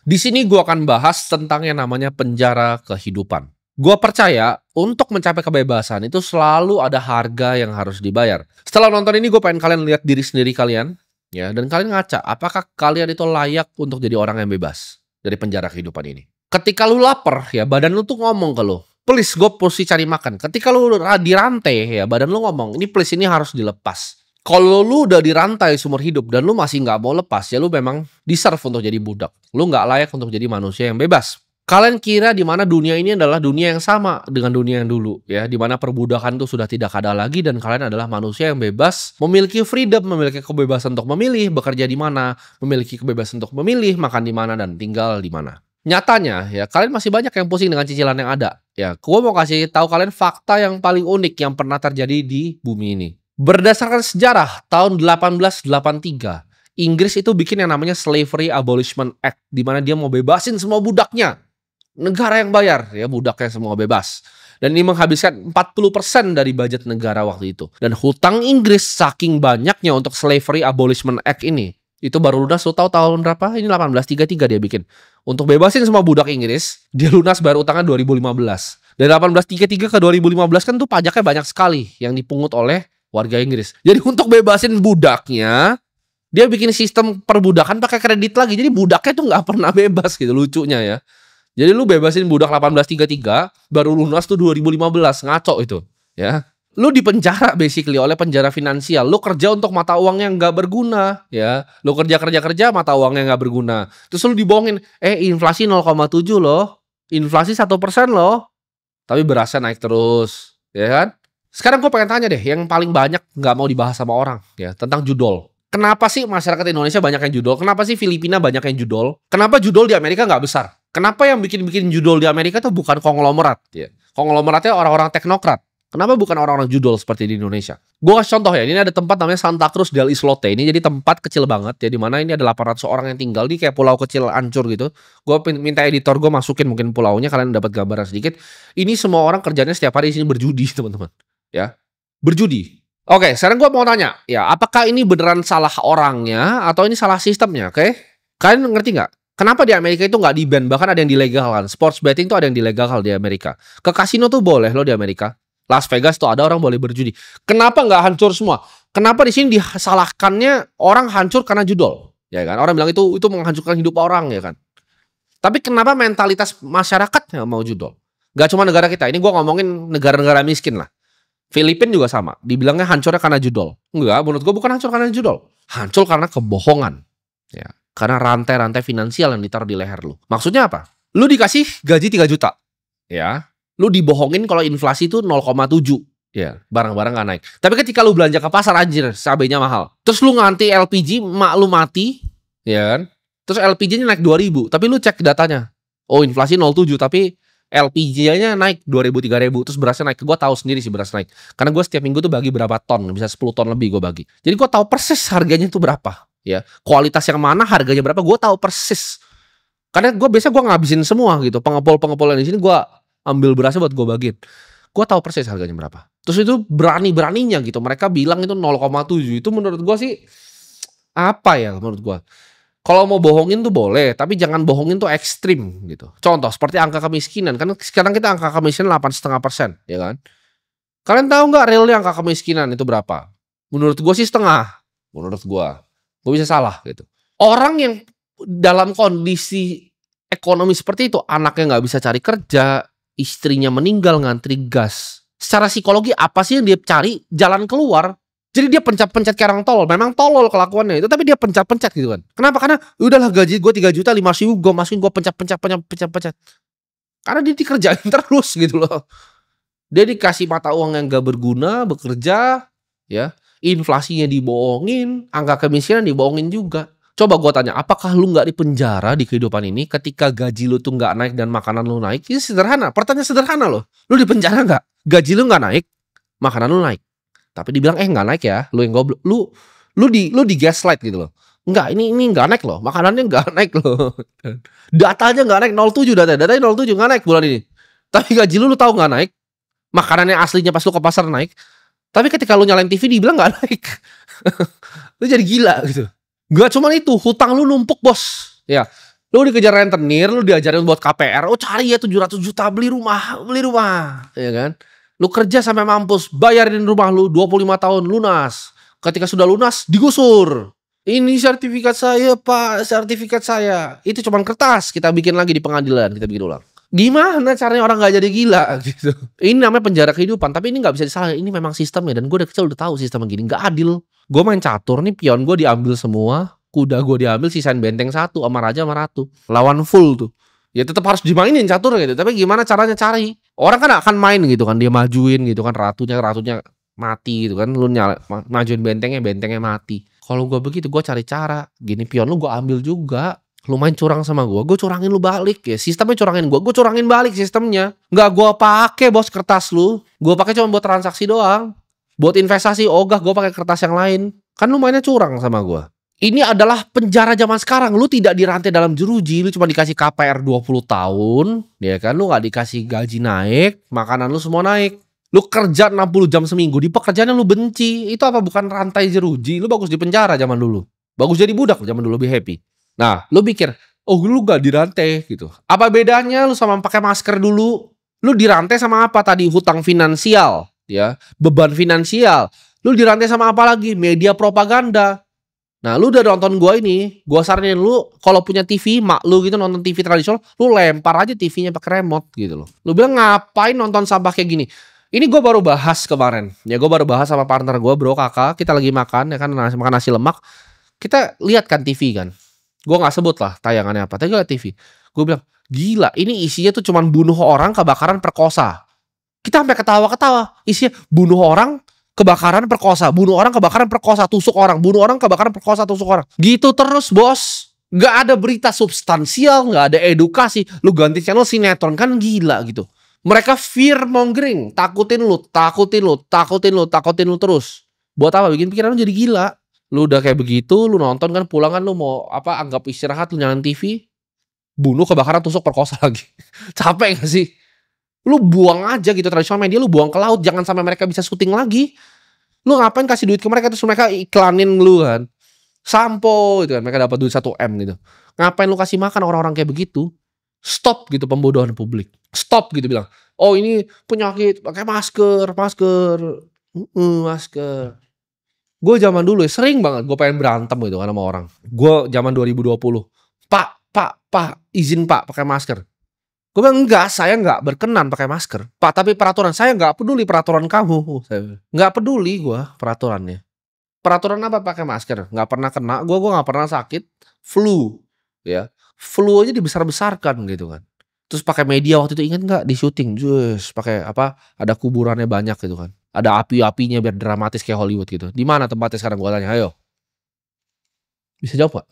Di sini gue akan bahas tentang yang namanya penjara kehidupan. Gue percaya untuk mencapai kebebasan itu selalu ada harga yang harus dibayar. Setelah nonton ini gue pengen kalian lihat diri sendiri kalian, ya, dan kalian ngaca apakah kalian itu layak untuk jadi orang yang bebas dari penjara kehidupan ini. Ketika lu lapar, ya badan lu tuh ngomong ke lu, please gue mesti cari makan. Ketika lu dirantai, ya badan lu ngomong, ini please ini harus dilepas. Kalau lu udah dirantai seumur hidup dan lu masih nggak mau lepas, ya lu memang deserve untuk jadi budak. Lu nggak layak untuk jadi manusia yang bebas. Kalian kira di mana dunia ini adalah dunia yang sama dengan dunia yang dulu, ya, di mana perbudakan itu sudah tidak ada lagi dan kalian adalah manusia yang bebas, memiliki freedom, memiliki kebebasan untuk memilih bekerja di mana, memiliki kebebasan untuk memilih makan di mana dan tinggal di mana. Nyatanya, ya kalian masih banyak yang pusing dengan cicilan yang ada. Ya, gua mau kasih tahu kalian fakta yang paling unik yang pernah terjadi di bumi ini. Berdasarkan sejarah, tahun 1883, Inggris itu bikin yang namanya Slavery Abolishment Act, di mana dia mau bebasin semua budaknya. Negara yang bayar, ya budaknya semua bebas. Dan ini menghabiskan 40% dari budget negara waktu itu. Dan hutang Inggris saking banyaknya untuk Slavery Abolishment Act ini, itu baru lunas, lo tahu tahun berapa? Ini 1833 dia bikin. Untuk bebasin semua budak Inggris, dia lunas bayar utangnya 2015. Dari 1833 ke 2015 kan tuh pajaknya banyak sekali yang dipungut oleh warga Inggris. Jadi untuk bebasin budaknya, dia bikin sistem perbudakan pakai kredit lagi. Jadi budaknya tuh nggak pernah bebas gitu, lucunya ya. Jadi lu bebasin budak 1833, baru lunas tuh 2015, ngaco itu, ya. Lu dipenjara basically oleh penjara finansial. Lu kerja untuk mata uang yang nggak berguna, ya. Lu kerja mata uangnya nggak berguna. Terus lu dibohongin, inflasi 0,7 loh, inflasi 1% loh, tapi berasnya naik terus, ya kan? Sekarang gue pengen tanya deh, yang paling banyak nggak mau dibahas sama orang, ya, tentang judol. Kenapa sih masyarakat Indonesia banyak yang judol? Kenapa sih Filipina banyak yang judol? Kenapa judol di Amerika nggak besar? Kenapa yang bikin judol di Amerika tuh bukan konglomerat? Ya. Konglomeratnya orang-orang teknokrat. Kenapa bukan orang-orang judol seperti di Indonesia? Gue kasih contoh ya, ini ada tempat namanya Santa Cruz del Islote. Ini jadi tempat kecil banget ya, di mana ini ada 800 orang yang tinggal di kayak pulau kecil hancur gitu. Gue minta editor gue masukin mungkin pulaunya, kalian dapat gambaran sedikit. Ini semua orang kerjanya setiap hari di sini berjudi, teman-teman. Ya, berjudi. Oke, sekarang gue mau tanya, ya, apakah ini beneran salah orangnya atau ini salah sistemnya? Oke, kalian ngerti nggak? Kenapa di Amerika itu nggak di-ban? Bahkan ada yang dilegalkan. Sports betting tuh ada yang dilegalkan di Amerika. Ke kasino tuh boleh loh di Amerika. Las Vegas tuh ada orang boleh berjudi. Kenapa nggak hancur semua? Kenapa di sini disalahkannya orang hancur karena judol? Ya kan? Orang bilang itu menghancurkan hidup orang, ya kan? Tapi kenapa mentalitas masyarakat yang mau judol? Gak cuma negara kita. Ini gue ngomongin negara-negara miskin lah. Filipina juga sama. Dibilangnya hancurnya karena judol. Enggak, menurut gue bukan hancur karena judol. Hancur karena kebohongan. Ya. Karena rantai-rantai finansial yang ditaruh di leher lu. Maksudnya apa? Lu dikasih gaji 3 juta. Ya. Lu dibohongin kalau inflasi itu 0,7. Ya, barang-barang gak naik. Tapi ketika lu belanja ke pasar, anjir, cabenya mahal. Terus lu nganti LPG, mak lu mati. Ya kan? Terus LPG-nya naik 2.000. Tapi lu cek datanya. Oh, inflasi 0,7. Tapi LPG-nya naik 2.000, 3.000. Terus berasnya naik. Gue tahu sendiri sih beras naik. Karena gue setiap minggu tuh bagi berapa ton. Bisa 10 ton lebih gue bagi. Jadi gue tahu persis harganya itu berapa. Ya, kualitas yang mana, harganya berapa, gue tahu persis. Karena gue biasa gue ngabisin semua gitu. Pengepul-pengepul yang di sini gue ambil berasnya buat gue bagiin. Gue tahu persis harganya berapa. Terus itu berani-beraninya gitu. Mereka bilang itu 0,7. Itu menurut gue sih apa ya menurut gue. Kalau mau bohongin tuh boleh, tapi jangan bohongin tuh ekstrim gitu. Contoh seperti angka kemiskinan. Kan sekarang kita angka kemiskinan 8,5%, ya kan? Kalian tahu nggak realnya angka kemiskinan itu berapa? Menurut gue sih setengah. Menurut gue bisa salah gitu. Orang yang dalam kondisi ekonomi seperti itu, anaknya nggak bisa cari kerja, istrinya meninggal ngantri gas. Secara psikologi apa sih yang dia cari? Jalan keluar. Jadi dia pencet-pencet kayak orang tolol. Memang tolol kelakuannya itu, tapi dia pencet-pencet gitu kan. Kenapa? Karena udahlah gaji gue 3 juta 5.000 gue masukin, gue pencet-pencet. Karena dia dikerjain terus gitu loh. Dia dikasih mata uang yang gak berguna, bekerja, ya. Inflasinya dibohongin, angka kemiskinan dibohongin juga. Coba gue tanya, apakah lu gak dipenjara di kehidupan ini ketika gaji lu tuh gak naik dan makanan lu naik? Ini sederhana, pertanyaan sederhana loh. Lu dipenjara gak? Gaji lu gak naik, makanan lu naik. Tapi dibilang nggak naik ya, lu yang goblok, lu di gaslight gitu loh. Enggak, ini nggak naik loh, makanannya nggak naik loh. Datanya nggak naik, 07 datanya 07 nggak naik bulan ini. Tapi gaji lu tahu nggak naik, makanannya aslinya pas lu ke pasar naik. Tapi ketika lu nyalain TV dibilang nggak naik. Lu jadi gila gitu. Gak cuma itu, hutang lu numpuk bos. Ya, Lu dikejar rentenir, lu diajarin buat KPR, oh cari ya 700 juta beli rumah, ya kan? Lu kerja sampai mampus, bayarin rumah lu 25 tahun lunas. Ketika sudah lunas, digusur. Ini sertifikat saya, Pak, sertifikat saya. Itu cuman kertas, kita bikin lagi di pengadilan, kita bikin ulang. Gimana caranya orang gak jadi gila gitu. Ini namanya penjara kehidupan, tapi ini gak bisa disalahin. Ini memang sistemnya, dan gue dari kecil udah tahu sistem gini, gak adil. Gue main catur nih, pion gue diambil semua. Kuda gue diambil, sisain benteng 1 sama raja sama ratu. Lawan full tuh. Ya tetap harus dimainin catur gitu. Tapi gimana caranya cari? Orang kan akan main gitu kan. Dia majuin gitu kan. Ratunya mati gitu kan. Lu majuin bentengnya mati. Kalau gue begitu, gue cari cara. Gini pion lu gue ambil juga. Lu main curang sama gue curangin lu balik ya. Sistemnya curangin gue curangin balik sistemnya. Nggak gue pakai bos kertas lu. Gue pakai cuma buat transaksi doang. Buat investasi ogah gue pakai kertas yang lain. Kan lu mainnya curang sama gue. Ini adalah penjara zaman sekarang. Lu tidak dirantai dalam jeruji. Lu cuma dikasih KPR 20 tahun. Ya kan. Lu gak dikasih gaji naik. Makanan lu semua naik. Lu kerja 60 jam seminggu. Di pekerjaan yang lu benci. Itu apa bukan rantai jeruji? Lu bagus di penjara zaman dulu. Bagus jadi budak zaman dulu, lebih happy. Nah lu pikir, oh lu gak dirantai gitu. Apa bedanya lu sama pakai masker dulu? Lu dirantai sama apa tadi? Hutang finansial. Ya, beban finansial. Lu dirantai sama apa lagi? Media propaganda. Nah lu udah nonton gue ini, gue saranin lu kalau punya TV, mak lu gitu nonton TV tradisional, lu lempar aja TV-nya pakai remote gitu loh. Lu bilang ngapain nonton sampah kayak gini? Ini gue baru bahas kemarin. Ya gue baru bahas sama partner gue, bro kakak, kita lagi makan ya kan, makan nasi lemak. Kita lihat kan TV kan. Gue nggak sebut lah tayangannya apa, tapi gue liat TV. Gue bilang gila, ini isinya tuh cuman bunuh orang, kebakaran, perkosa. Kita sampai ketawa-ketawa. Isinya bunuh orang, kebakaran, perkosa, bunuh orang, kebakaran, perkosa, tusuk orang, bunuh orang, kebakaran, perkosa, tusuk orang. Gitu terus bos. Gak ada berita substansial, gak ada edukasi. Lu ganti channel sinetron kan gila gitu. Mereka fear mongering, takutin lu terus. Buat apa? Bikin pikiran lu jadi gila. Lu udah kayak begitu, lu nonton kan pulang kan lu mau apa? Anggap istirahat, lu nyalain TV, bunuh, kebakaran, tusuk, perkosa lagi. Capek gak sih? Lu buang aja gitu tradisional media, lu buang ke laut, jangan sampai mereka bisa syuting lagi. Lu ngapain kasih duit ke mereka terus mereka iklanin lu kan. Sampo gitu kan, mereka dapat duit 1 M gitu. Ngapain lu kasih makan orang-orang kayak begitu? Stop gitu pembodohan publik. Stop gitu bilang. Oh ini penyakit, pakai masker. Masker. Gue zaman dulu ya sering banget gue pengen berantem gitu kan sama orang. Gue zaman 2020. Pak, izin Pak pakai masker. Gue bilang enggak, saya enggak berkenan pakai masker. Pak, tapi peraturan saya enggak peduli peraturan kamu. Enggak peduli gue peraturannya. Peraturan apa pakai masker? Enggak pernah kena. Gue enggak pernah sakit flu, ya. Flu aja dibesar-besarkan gitu kan. Terus pakai media waktu itu ingat enggak di syuting, jus pakai apa? Ada kuburannya banyak gitu kan. Ada api-apinya biar dramatis kayak Hollywood gitu. Di mana tempatnya sekarang gue tanya, ayo. Bisa jawab gak?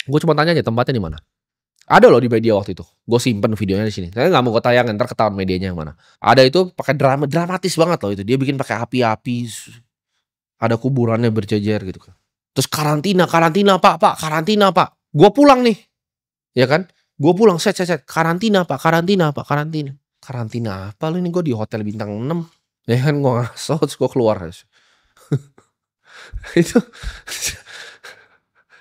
Gue cuma tanya aja tempatnya di mana. Ada loh di media waktu itu. Gue simpen videonya di sini. Saya nggak mau gue tayangin, ntar ketahuan medianya yang mana. Ada itu pakai dramatis banget loh itu. Dia bikin pakai api-api. Ada kuburannya berjejer gitu kan. Terus karantina Pak, karantina Pak. Gue pulang nih, ya kan? Gue pulang set. Karantina Pak. Karantina apa lu ini? Gue di hotel bintang 6. Ya kan gue ngaso terus gue keluar. Itu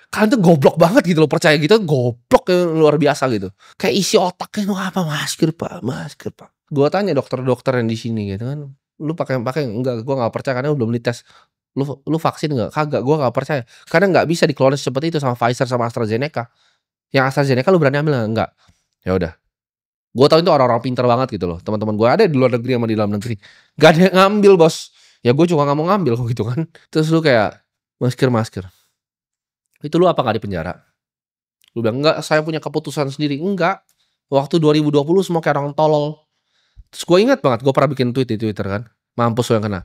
kalian tuh goblok banget gitu loh, percaya gitu goblok luar biasa gitu. Kayak isi otaknya tuh apa masker pak. Gue tanya dokter-dokter yang di sini gitu kan, lu pakai enggak? Gue nggak percaya karena belum dites. Lu vaksin nggak? Kagak, gue nggak percaya karena nggak bisa dikeluarin seperti itu sama Pfizer sama AstraZeneca. Yang AstraZeneca lu berani ambil enggak? Ya udah. Gue tahu itu orang-orang pinter banget gitu loh. Teman-teman gue ada di luar negeri sama di dalam negeri. Gak ada yang ngambil bos. Ya gue juga nggak mau ngambil kok gitu kan. Terus lu kayak masker. Itu lu apa gak di penjara? Lu bilang enggak, saya punya keputusan sendiri. Enggak. Waktu 2020 semua kayak orang tolol. Terus gue ingat banget, gue pernah bikin tweet di Twitter kan. Mampus lu yang kena.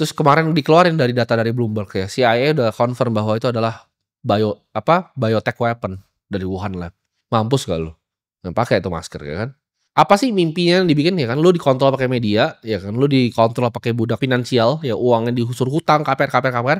Terus kemarin dikeluarin dari data dari Bloomberg ya. CIA udah confirm bahwa itu adalah biotech weapon dari Wuhan Lab. Mampus gak lu? Yang pakai itu masker ya kan. Apa sih mimpinya yang dibikin ya kan? Lu dikontrol pakai media, ya kan? Lu dikontrol pakai budak finansial, ya uangnya dihusur hutang, KPR.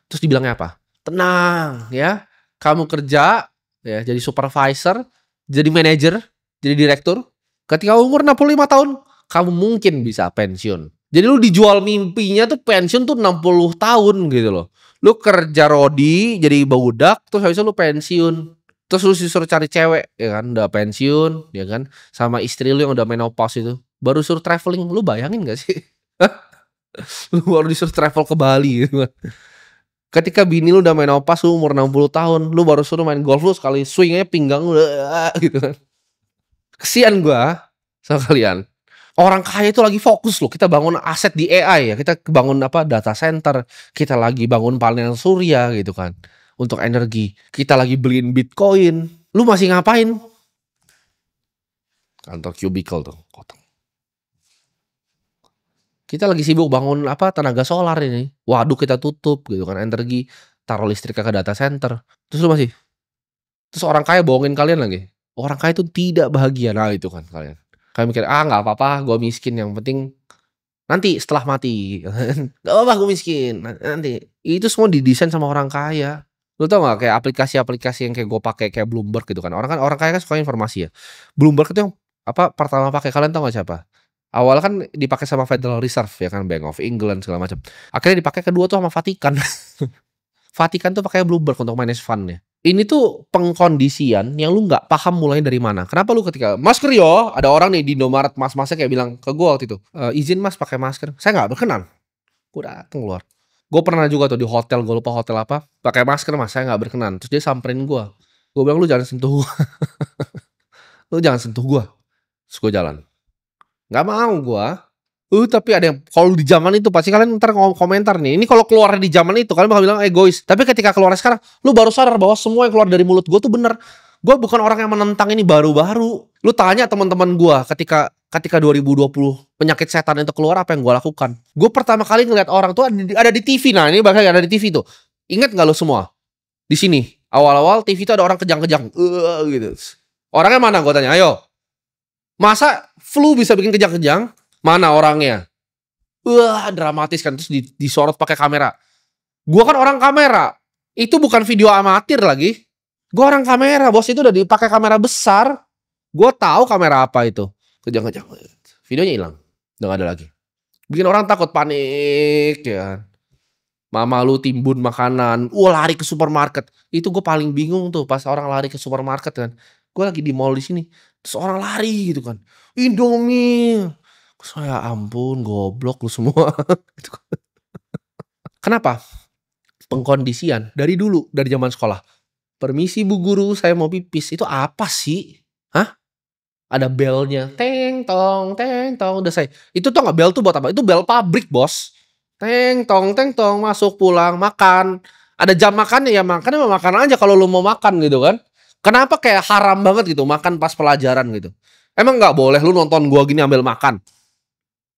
Terus dibilangnya apa? Tenang ya, kamu kerja ya jadi supervisor, jadi manajer, jadi direktur. Ketika umur 65 tahun, kamu mungkin bisa pensiun. Jadi lu dijual mimpinya tuh pensiun tuh 60 tahun gitu loh. Lu kerja rodi, jadi budak, terus habis itu lu pensiun. Terus lu disuruh cari cewek, ya kan, udah pensiun, ya kan, sama istri lu yang udah menopause itu, baru suruh traveling, lu bayangin gak sih? Lu baru disuruh travel ke Bali gitu kan. Ketika bini lu udah menopause, lu umur 60 tahun, lu baru suruh main golf, lu sekali swing aja pinggang lu gitu kan. Kasihan gua sama kalian. Orang kaya itu lagi fokus loh, kita bangun aset di AI ya, kita bangun apa, data center, kita lagi bangun panel surya gitu kan, untuk energi, kita lagi beliin Bitcoin, lu masih ngapain? Kantor cubicle tuh, kotak. Kita lagi sibuk bangun apa, tenaga solar ini. Waduh kita tutup gitu kan, energi, taruh listriknya ke data center. Terus orang kaya bohongin kalian lagi. Orang kaya itu tidak bahagia, nah itu kan kalian. Kalian mikir, "Ah nggak apa-apa, gue miskin, yang penting nanti setelah mati." Nggak apa-apa gue miskin, nanti. Itu semua didesain sama orang kaya. Lu tau nggak kayak aplikasi-aplikasi yang kayak gue pakai kayak Bloomberg gitu kan. Orang kaya kan suka informasi ya. Bloomberg itu yang apa pertama pakai, kalian tau nggak siapa? Awalnya kan dipakai sama Federal Reserve ya kan, Bank of England segala macam. Akhirnya dipakai kedua tuh sama Vatikan. Vatikan tuh pakai Bloomberg untuk manage fund-nya. Ini tuh pengkondisian yang lu nggak paham mulai dari mana. Kenapa lu ketika masker yo, ada orang nih di Indomaret mas-masnya kayak bilang ke gue waktu itu, izin mas pakai masker. Saya nggak berkenan. Gue dateng keluar. Gue pernah juga tuh di hotel, gue lupa hotel apa, pakai masker mas, saya nggak berkenan. Terus dia samperin gue. Gue bilang lu jangan sentuh gue. Lu jangan sentuh gue. Terus gue jalan. Nggak mau gue. Tapi ada yang kalau di zaman itu pasti kalian ntar komentar nih. Ini kalau keluar di zaman itu kalian bakal bilang egois. Tapi ketika keluar sekarang, lu baru sadar bahwa semua yang keluar dari mulut gue tuh bener. Gue bukan orang yang menentang ini baru-baru. Lu tanya teman-teman gue ketika 2020 penyakit setan itu keluar, apa yang gue lakukan? Gue pertama kali ngeliat orang tuh ada di TV. Nah ini bahkan ada di TV tuh. Ingat nggak lu semua? Di sini awal-awal TV itu ada orang kejang-kejang, gitu. Orangnya mana? Gue tanya. Ayo. Masa flu bisa bikin kejang-kejang? Mana orangnya? Dramatis kan, terus disorot pakai kamera. Gua kan orang kamera. Itu bukan video amatir lagi. Gua orang kamera, bos, itu udah dipakai kamera besar. Gua tahu kamera apa itu. Kejang-kejang. Videonya hilang. Udah gak ada lagi. Bikin orang takut, panik ya. Mama lu timbun makanan, lari ke supermarket. Itu gue paling bingung tuh pas orang lari ke supermarket kan. Gue lagi di mall di sini, terus orang lari gitu kan. Indomie. Saya ampun, goblok lu semua. Kenapa? Pengkondisian dari dulu, dari zaman sekolah. Permisi bu guru, saya mau pipis. Itu apa sih? Hah? Ada belnya, teng tong, udah saya. Itu tuh nggak bel tuh buat apa? Itu bel pabrik bos. Teng tong, masuk pulang makan. Ada jam makannya ya makan aja kalau lu mau makan gitu kan. Kenapa kayak haram banget gitu makan pas pelajaran gitu? Emang nggak boleh lu nonton gua gini ambil makan?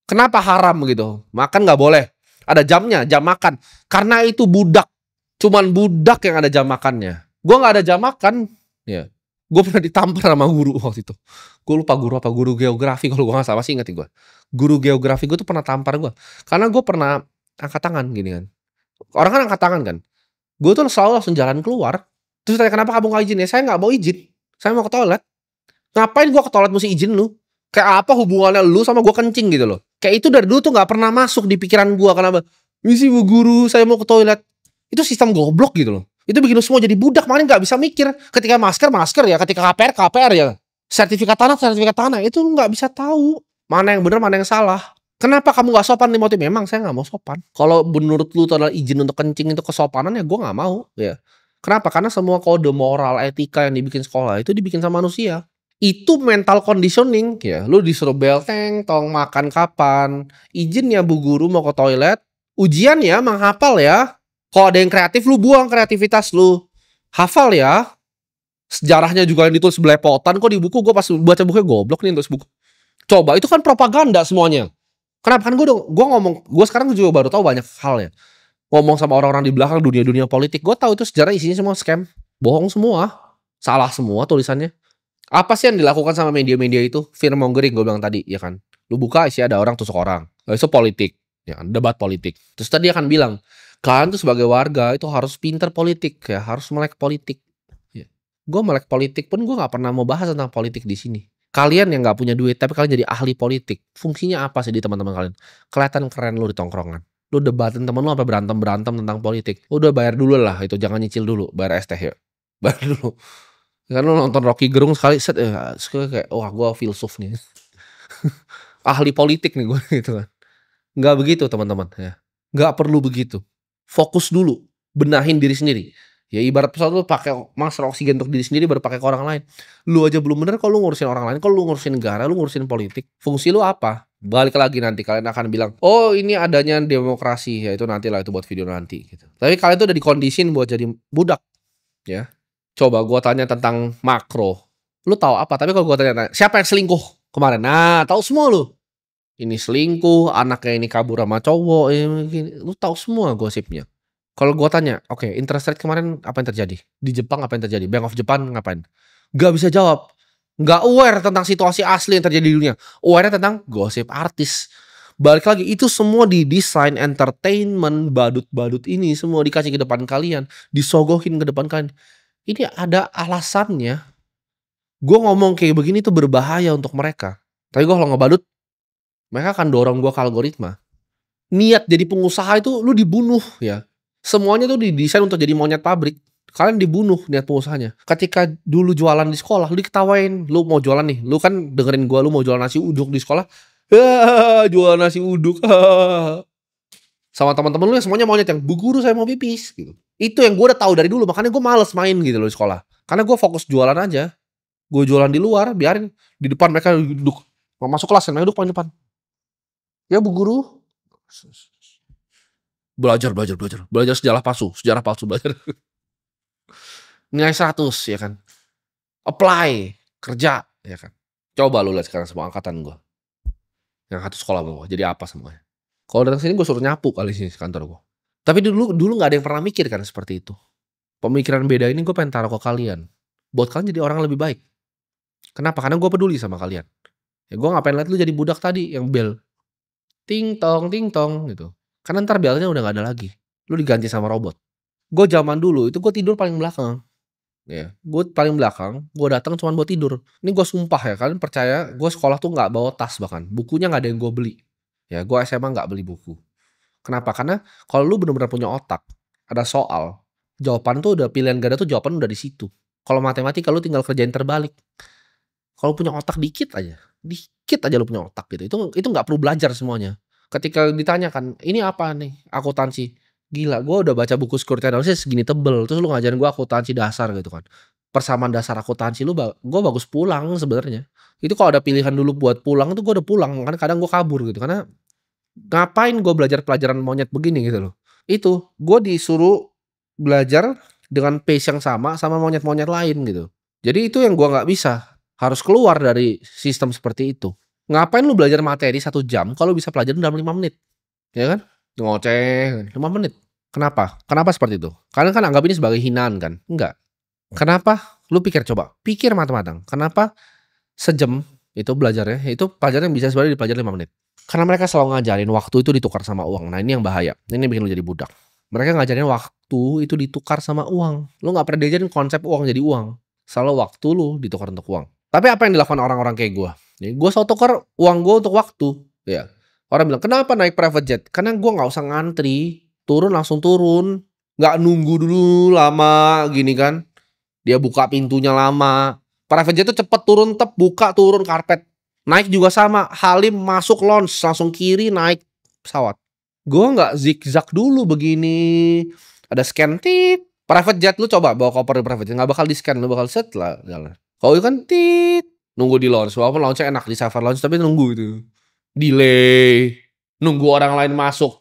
Kenapa haram gitu? Makan nggak boleh. Ada jamnya, jam makan. Karena itu budak. Cuman budak yang ada jam makannya. Gue nggak ada jam makan. Ya. Gue pernah ditampar sama guru waktu itu. Gue lupa guru apa, guru geografi kalau gue nggak salah, masih ingetin gue. Guru geografi gue tuh pernah tampar gue. Karena gue pernah angkat tangan gini kan. Orang kan angkat tangan kan. Gue tuh selalu langsung jalan keluar. Terus tanya kenapa kamu nggak izin? Ya saya nggak mau izin. Saya mau ke toilet. Ngapain gue ke toilet mesti izin lu? Kayak apa hubungannya lu sama gue kencing gitu loh. Kayak itu dari dulu tuh gak pernah masuk di pikiran gue. Kenapa? Misi bu guru, saya mau ke toilet. Itu sistem goblok gitu loh. Itu bikin lu semua jadi budak. Makanya gak bisa mikir. Ketika masker ya. Ketika KPR ya. Sertifikat tanah. Itu lu gak bisa tahu. Mana yang benar, mana yang salah. Kenapa kamu gak sopan nih motif? Memang saya gak mau sopan. Kalau menurut lu itu adalah izin untuk kencing itu kesopanan, ya gue gak mau. Ya. Kenapa? Karena semua kode moral, etika yang dibikin sekolah itu dibikin sama manusia. Itu mental conditioning ya. Lu disuruh bel teng tong, makan kapan, izin ya bu guru mau ke toilet, ujian ya menghafal ya. Kalau ada yang kreatif lu buang kreativitas lu, hafal ya. Sejarahnya juga yang ditulis belepotan kok di buku. Gue pas baca bukunya goblok nih tulis buku. Coba itu kan propaganda semuanya. Kenapa? Kan gue ngomong, gue sekarang juga baru tahu banyak hal ya. Ngomong sama orang-orang di belakang dunia politik, gue tahu itu sejarah isinya semua scam, bohong semua, salah semua tulisannya. Apa sih yang dilakukan sama media-media itu? Fear mongering gue bilang tadi, ya kan. Lu buka isi ada orang tusuk orang. Itu politik, ya kan, debat politik. Terus tadi akan bilang, kalian tuh sebagai warga itu harus pinter politik ya, harus melek politik. Ya. Gue melek politik pun gue nggak pernah mau bahas tentang politik di sini. Kalian yang nggak punya duit tapi kalian jadi ahli politik, fungsinya apa sih di teman-teman kalian? Kelihatan keren lu di tongkrongan. Lu debatin temen lu sampai berantem tentang politik. Udah bayar dulu lah itu, jangan nyicil dulu, bayar es teh ya. Bayar dulu. Kan lu nonton Rocky Gerung sekali set kayak wah gue filsuf nih. Ahli politik nih gue gitu kan. Nggak begitu teman-teman ya. Nggak perlu begitu. Fokus dulu, benahin diri sendiri. Ya ibarat pesawat lu pakai masker oksigen untuk diri sendiri baru pakai ke orang lain. Lu aja belum bener kalau lu ngurusin orang lain, kalau lu ngurusin negara, lu ngurusin politik, fungsi lu apa? Balik lagi nanti kalian akan bilang, "Oh, ini adanya demokrasi." Ya itu nantilah itu buat video nanti gitu. Tapi kalian tuh udah dikondisin buat jadi budak ya. Coba gua tanya tentang makro. Lu tahu apa? Tapi kalau gua tanya, siapa yang selingkuh kemarin? Nah, tahu semua lu. Ini selingkuh, anaknya ini kabur sama cowok, lu tahu semua gosipnya. Kalau gua tanya, oke, interest rate kemarin apa yang terjadi? Di Jepang apa yang terjadi? Bank of Japan ngapain? Gak bisa jawab. Gak aware tentang situasi asli yang terjadi di dunia. Aware tentang gosip artis. Balik lagi, itu semua didesain entertainment, badut-badut ini semua dikasih ke depan kalian, disogohin ke depan kalian. Ini ada alasannya. Gue ngomong kayak begini tuh berbahaya untuk mereka. Tapi gue kalau ngebadut, mereka akan dorong gue ke algoritma. Niat jadi pengusaha itu lu dibunuh ya. Semuanya tuh didesain untuk jadi monyet pabrik. Kalian dibunuh niat pengusahanya. Ketika dulu jualan di sekolah, lu diketawain. Lu mau jualan nih, lu kan dengerin gue, lu mau jualan nasi uduk di sekolah. Jualan nasi uduk. Sama teman-teman lu yang semuanya monyet yang, "Bu guru saya mau pipis." Gitu. Itu yang gue udah tahu dari dulu, makanya gue males main gitu loh di sekolah. Karena gue fokus jualan aja. Gue jualan di luar, biarin di depan mereka duduk. Mau masuk kelas, mereka duduk paling depan. "Ya Bu Guru." Belajar sejarah palsu belajar. Nilai 100 ya kan. Apply, kerja ya kan. Coba lu lihat sekarang semua angkatan gua. Yang satu sekolah sama gua, jadi apa semuanya. Kalau datang sini gua suruh nyapu kali sini kantor gua. Tapi dulu nggak ada yang pernah mikir kan seperti itu. Pemikiran beda ini gua pengen taruh ke kalian. Buat kalian jadi orang lebih baik. Kenapa? Karena gua peduli sama kalian. Ya gua ngapain lihat lu jadi budak tadi yang bel. Ting tong gitu. Karena ntar belnya udah gak ada lagi. Lu diganti sama robot. Gue zaman dulu itu gue tidur paling belakang. Ya, gue paling belakang, gue datang cuma buat tidur. Ini gue sumpah ya, kalian percaya gue sekolah tuh nggak bawa tas bahkan. Bukunya nggak ada yang gue beli. Ya, gue SMA nggak beli buku. Kenapa? Karena kalau lu benar-benar punya otak, ada soal, jawaban tuh udah pilihan ganda tuh jawaban udah di situ. Kalau matematika lu tinggal kerjain terbalik. Kalau punya otak dikit aja lu punya otak gitu. Itu nggak perlu belajar semuanya. Ketika ditanyakan, "Ini apa nih? Akuntansi." Gila, gue udah baca buku security analysis segini tebel, terus lu ngajarin gue akuntansi dasar gitu kan. Persamaan dasar akuntansi gue bagus pulang sebenarnya. Itu kalau ada pilihan dulu buat pulang tuh gue udah pulang, karena kadang gue kabur gitu. Karena ngapain gue belajar pelajaran monyet begini gitu loh. Itu, gue disuruh belajar dengan pace yang sama monyet-monyet lain gitu. Jadi itu yang gue nggak bisa. Harus keluar dari sistem seperti itu. Ngapain lu belajar materi 1 jam kalau bisa pelajarin dalam 5 menit? Ya kan? Ngoceh 5 menit. Kenapa? Kenapa seperti itu? Kalian kan anggap ini sebagai hinaan kan? Enggak. Kenapa? Lu pikir coba. Pikir matang-matang. Kenapa sejam itu belajarnya, itu pelajaran yang bisa sebenarnya dipelajari 5 menit. Karena mereka selalu ngajarin waktu itu ditukar sama uang. Nah ini yang bahaya. Ini yang bikin lu jadi budak. Mereka ngajarin waktu itu ditukar sama uang. Lu gak pernah diajarin konsep uang jadi uang. Selalu waktu lu ditukar untuk uang. Tapi apa yang dilakukan orang-orang kayak gue? Gue selalu tukar uang gue untuk waktu. Ya. Orang bilang, "Kenapa naik private jet?" Karena gue gak usah ngantri. Turun langsung turun. Gak nunggu dulu lama gini kan. Dia buka pintunya lama. Private jet tuh cepet turun, buka turun karpet. Naik juga sama. Halim masuk launch, langsung kiri naik pesawat. Gue gak zigzag dulu begini. Ada scan tit. Private jet lu coba bawa koper di private jet. Gak bakal di scan, lu bakal set lah jalan. Kalau itu kan tit. Nunggu di launch. Walaupun launchnya enak di Safari launch, tapi nunggu itu. Delay. Nunggu orang lain masuk.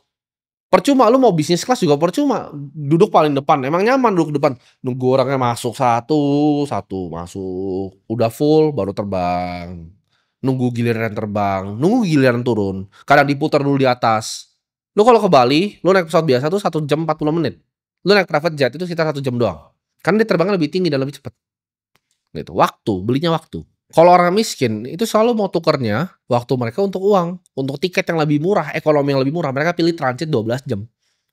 Percuma lu mau bisnis kelas juga percuma. Duduk paling depan. Emang nyaman duduk depan. Nunggu orangnya masuk satu masuk. Udah full baru terbang. Nunggu giliran terbang. Nunggu giliran turun. Kadang diputar dulu di atas. Lu kalau ke Bali, lu naik pesawat biasa tuh 1 jam 40 menit. Lu naik private jet itu sekitar 1 jam doang. Karena dia terbangnya lebih tinggi dan lebih cepat. Gitu. Waktu, belinya waktu. Kalau orang miskin itu selalu mau tukernya waktu mereka untuk uang, untuk tiket yang lebih murah, ekonomi yang lebih murah. Mereka pilih transit 12 jam.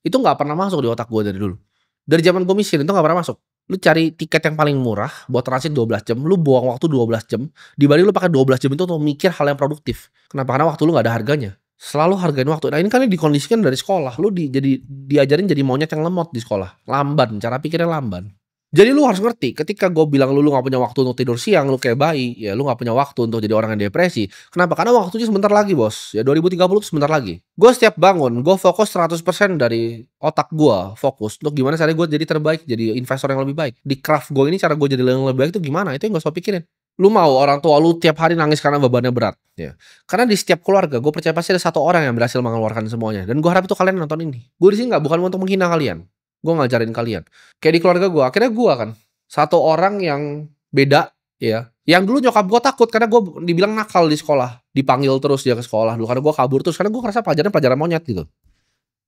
Itu nggak pernah masuk di otak gue dari dulu. Dari zaman gue miskin itu nggak pernah masuk. Lu cari tiket yang paling murah buat transit 12 jam, lu buang waktu 12 jam, dibanding lu pakai 12 jam itu untuk mikir hal yang produktif. Kenapa? Karena waktu lu nggak ada harganya. Selalu hargain waktu. Nah ini kan dikondisikan dari sekolah. Lu diajarin jadi monyet yang lemot di sekolah. Lamban, cara pikirnya lamban. Jadi lu harus ngerti ketika gue bilang lu nggak punya waktu untuk tidur siang, lu kayak bayi, ya lu nggak punya waktu untuk jadi orang yang depresi. Kenapa? Karena waktunya sebentar lagi bos, ya 2030 tuh sebentar lagi. Gue setiap bangun, gue fokus 100% dari otak gue, fokus untuk gimana caranya gue jadi terbaik, jadi investor yang lebih baik. Di craft gue ini cara gue jadi yang lebih baik itu gimana, itu yang gak usah pikirin. Lu mau orang tua lu tiap hari nangis karena bebannya berat, ya. Karena di setiap keluarga, gue percaya pasti ada satu orang yang berhasil mengeluarkan semuanya. Dan gue harap itu kalian nonton ini. Gue di sini nggak bukan untuk menghina kalian, gue ngajarin kalian. Kayak di keluarga gue, akhirnya gue kan satu orang yang beda, ya. Yang dulu nyokap gue takut karena gue dibilang nakal di sekolah, dipanggil terus dia ke sekolah dulu karena gue kabur terus karena gue ngerasa pelajaran monyet gitu.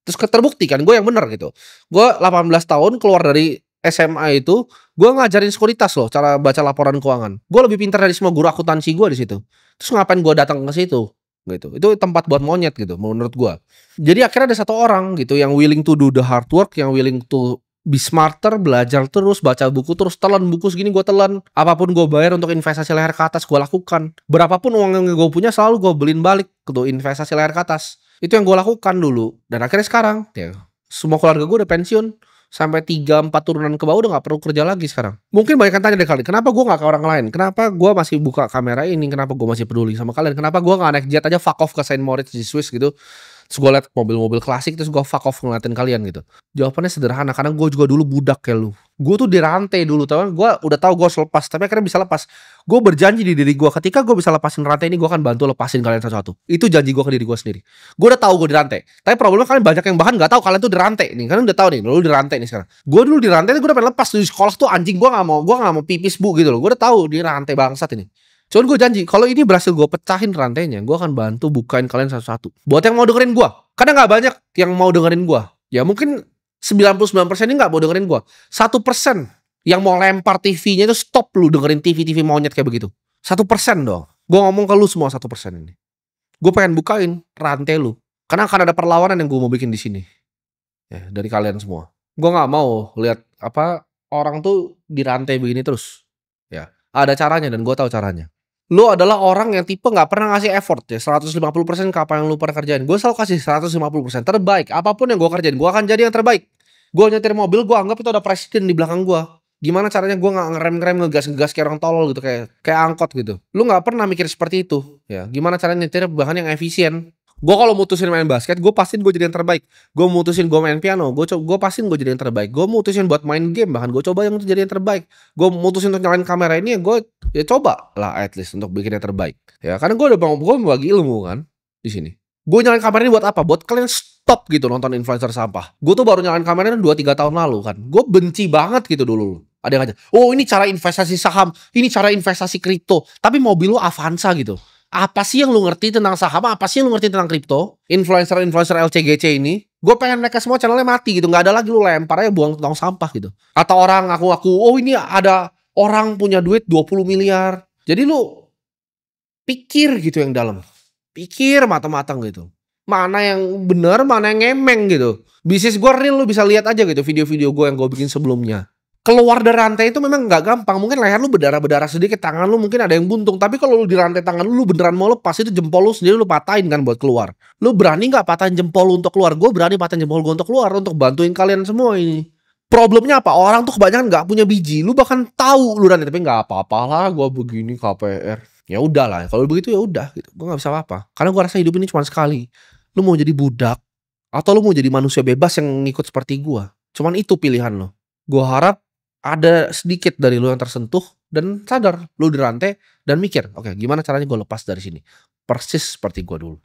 Terus terbukti kan gue yang bener gitu. Gue 18 tahun keluar dari SMA itu, gue ngajarin sekuritas loh cara baca laporan keuangan. Gue lebih pintar dari semua guru akuntansi gue di situ. Terus ngapain gue datang ke situ? Gitu. Itu tempat buat monyet gitu menurut gue. Jadi akhirnya ada satu orang gitu yang willing to do the hard work, yang willing to be smarter, belajar terus, baca buku terus, telan buku segini gue telan. Apapun gue bayar untuk investasi leher ke atas gue lakukan. Berapapun uang yang gue punya selalu gue beliin balik untuk investasi leher ke atas. Itu yang gue lakukan dulu. Dan akhirnya sekarang ya, semua keluarga gue udah pensiun. Sampai 3-4 turunan ke bawah udah gak perlu kerja lagi sekarang. Mungkin banyak yang tanya deh kali, kenapa gue gak ke orang lain? Kenapa gue masih buka kamera ini? Kenapa gue masih peduli sama kalian? Kenapa gue gak naik jet aja fuck off ke Saint Moritz di Swiss gitu? Terus gue liat mobil-mobil klasik, terus gue fuck off ngeliatin kalian gitu. Jawabannya sederhana, karena gue juga dulu budak kayak lu. Gue tuh dirantai dulu, tau kan? Gue udah tahu gue harus lepas, tapi akhirnya bisa lepas. Gue berjanji di diri gue, ketika gue bisa lepasin rantai ini, gue akan bantu lepasin kalian satu-satu. Itu janji gue ke diri gue sendiri. Gue udah tahu gue dirantai. Tapi problemnya kalian banyak yang bahkan gak tahu kalian tuh dirantai nih. Kalian udah tahu nih, lu dirantai nih sekarang. Gue dulu dirantai, gue udah pengen lepas di sekolah tuh anjing. Gue gak mau pipis bu gitu loh. Gue udah tahu dirantai bangsat ini. Cuman gue janji, kalau ini berhasil gue pecahin rantainya, gue akan bantu bukain kalian satu-satu. Buat yang mau dengerin gue, karena gak banyak yang mau dengerin gue. Ya mungkin 99% ini gak mau dengerin gue. 1% yang mau lempar TV-nya itu stop lu dengerin TV-TV monyet kayak begitu. 1% dong. Gue ngomong ke lu semua 1% ini. Gue pengen bukain rantai lu. Karena akan ada perlawanan yang gue mau bikin di sini. Ya, dari kalian semua. Gue gak mau lihat orang tuh dirantai begini terus. Ya, ada caranya dan gue tahu caranya. Lu adalah orang yang tipe gak pernah ngasih effort ya 150% ke apa yang lu pernah kerjain. Gue selalu kasih 150% terbaik. Apapun yang gue kerjain, gue akan jadi yang terbaik. Gue nyetir mobil, gue anggap itu ada presiden di belakang gue. Gimana caranya gue gak ngerem-ngerem, ngegas-ngegas kayak orang tolol gitu, kayak angkot gitu. Lu gak pernah mikir seperti itu ya. Gimana caranya nyetir bahkan yang efisien. Gue kalau mutusin main basket, gue pastiin gue jadi yang terbaik. Gue mutusin gue main piano, gue pastiin gue jadi yang terbaik. Gue mutusin buat main game, bahkan gue coba yang jadi yang terbaik. Gue mutusin untuk nyalain kamera ini, gue coba lah at least untuk bikin yang terbaik. Ya karena gue udah bagi ilmu kan di sini. Gue nyalain kamera ini buat apa? Buat kalian stop gitu nonton influencer sampah. Gue tuh baru nyalain kamera 2-3 tahun lalu kan. Gue benci banget gitu dulu. Ada yang aja, oh ini cara investasi saham, ini cara investasi kripto. Tapi mobil lu Avanza gitu. Apa sih yang lu ngerti tentang saham? Apa sih yang lu ngerti tentang kripto? Influencer LCGC ini, gue pengen mereka semua channelnya mati gitu. Gak ada lagi, lu lempar aja buang tong sampah gitu. Atau orang ngaku-ngaku, oh ini ada orang punya duit 20 miliar. Jadi lu pikir gitu yang dalam. Pikir matang-matang gitu. Mana yang benar, mana yang ngemeng gitu. Bisnis gue real, lu bisa lihat aja gitu video-video gue yang gue bikin sebelumnya. Keluar dari rantai itu memang gak gampang. Mungkin leher lu berdarah-berdarah sedikit, tangan lu mungkin ada yang buntung. Tapi kalau lu di rantai tangan lu beneran mau lepas, itu jempol lu sendiri lu patahin kan buat keluar. Lu berani gak patahin jempol lu untuk keluar? Gue berani patahin jempol gue untuk keluar, untuk bantuin kalian semua ini. Problemnya apa? Orang tuh kebanyakan gak punya biji. Lu bahkan tahu lu rantai, tapi gak apa-apa lah gue begini KPR. Ya udah lah, kalau begitu ya udah gitu. Gue gak bisa apa-apa. Karena gue rasa hidup ini cuma sekali. Lu mau jadi budak atau lu mau jadi manusia bebas yang ngikut seperti gue. Cuman itu pilihan lo. Gue harap ada sedikit dari lu yang tersentuh dan sadar lu dirantai dan mikir, oke, gimana caranya gue lepas dari sini? Persis seperti gue dulu.